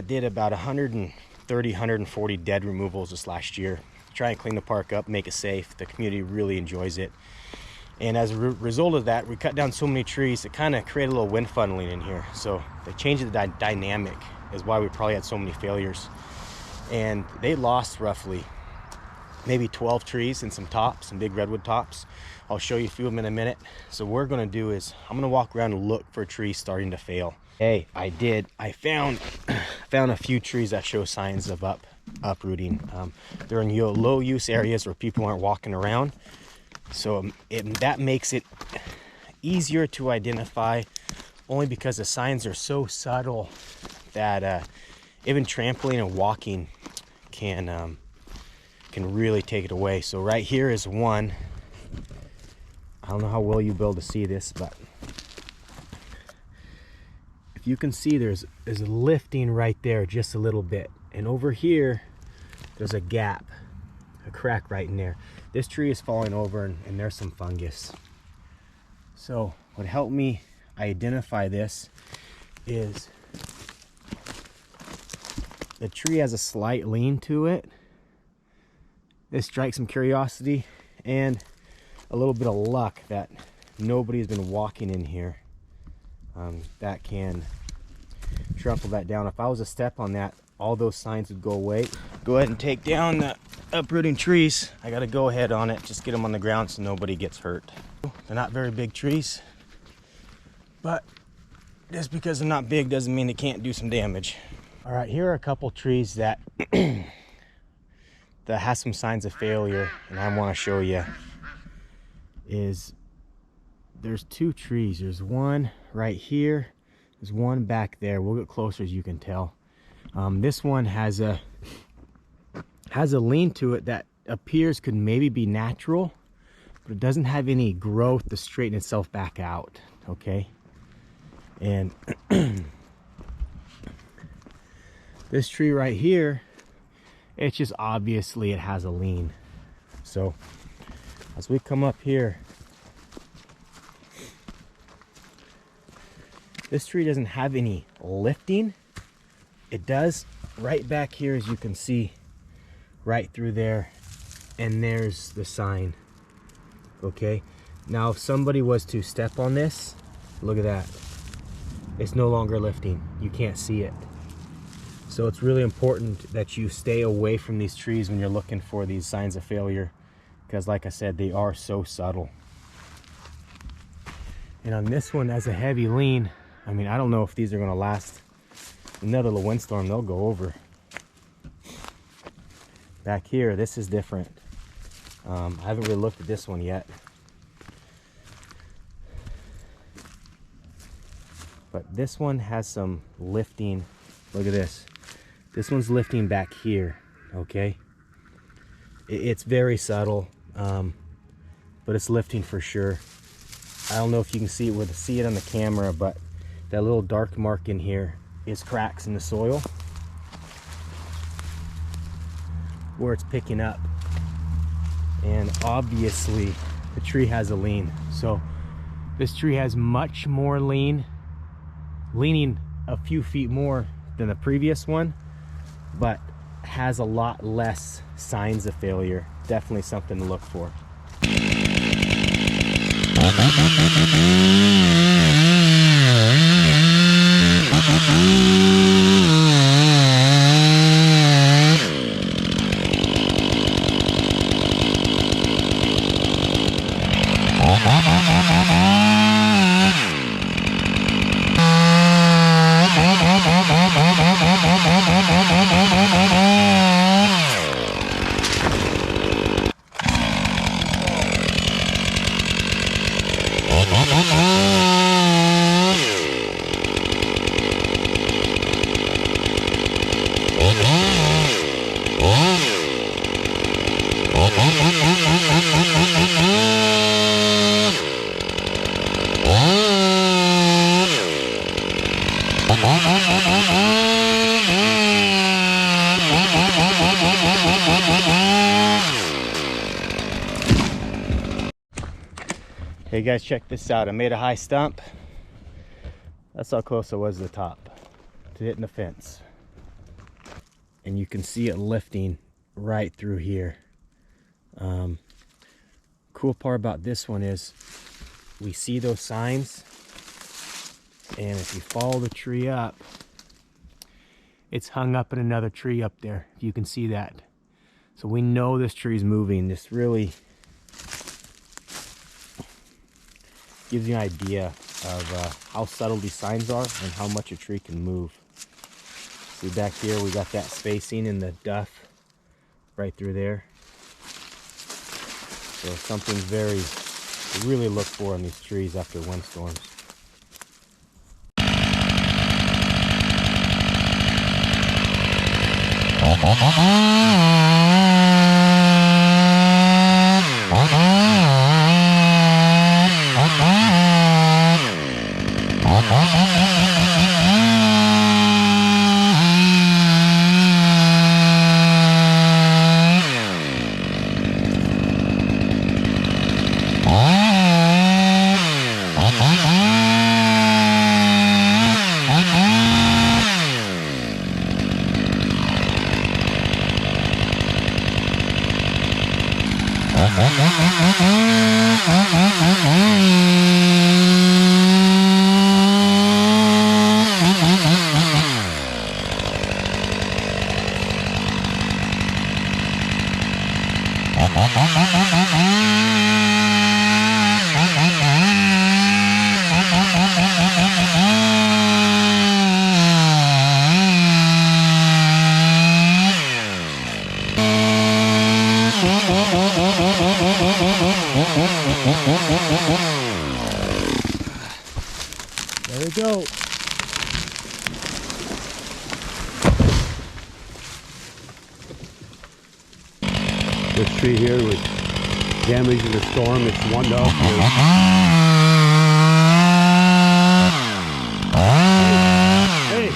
did about 130, 140 dead removals this last year. Try and clean the park up, make it safe. The community really enjoys it. And as a result of that, we cut down so many trees, it kind of created a little wind funneling in here. So they changed the dynamic, is why we probably had so many failures. And they lost roughly maybe 12 trees and some tops, some big redwood tops. I'll show you a few of them in a minute. So what we're gonna do is I'm gonna walk around and look for trees starting to fail. Hey, I found a few trees that show signs of uprooting. They're in low use areas where people aren't walking around. So that makes it easier to identify, only because the signs are so subtle that even trampling and walking can really take it away. So right here is one. I don't know how well you'll be able to see this, but if you can see, there's a lifting right there just a little bit, and over here there's a gap, a crack right in there. This tree is falling over and there's some fungus. So what helped me identify this is the tree has a slight lean to it. This strikes some curiosity and a little bit of luck that nobody's been walking in here. That can trample that down. If I was to step on that, all those signs would go away. Go ahead and take down the uprooting trees. I got to go ahead on it, just get them on the ground so nobody gets hurt. They're not very big trees, but just because they're not big doesn't mean they can't do some damage. All right, here are a couple trees that that has some signs of failure, and I want to show you. There's two trees. There's one right here, there's one back there. We'll get closer as you can tell. This one has a lean to it that appears could maybe be natural, but it doesn't have any growth to straighten itself back out. Okay, and this tree right here, it's just obviously it has a lean. So as we come up here, this tree doesn't have any lifting. It does right back here, as you can see, right through there, and there's the sign. Okay, now if somebody was to step on this, look at that, it's no longer lifting. You can't see it. So it's really important that you stay away from these trees when you're looking for these signs of failure, because like I said, they are so subtle. And on this one, as a heavy lean, I mean, I don't know if these are going to last another little windstorm. They'll go over. Back here, this is different. I haven't really looked at this one yet, but this one has some lifting. Look at this. This one's lifting back here. Okay, it's very subtle, but it's lifting for sure. I don't know if you can see it on the camera, but that little dark mark in here is cracks in the soil where it's picking up, and obviously the tree has a lean. So this tree has much more leaning a few feet more than the previous one, but has a lot less signs of failure. Definitely something to look for. Hey guys, check this out. I made a high stump. That's how close I was to the top, to hitting the fence. and you can see it lifting right through here. Cool part about this one is we see those signs, and if you follow the tree up, it's hung up in another tree up there. You can see that. So we know this tree's moving. This really gives you an idea of how subtle these signs are and how much a tree can move. See back here, we got that spacing in the duff right through there. So something very to really look for on these trees after windstorms. There we go. This tree here was damaged in the storm. It's one up. Hey.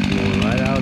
Going right out.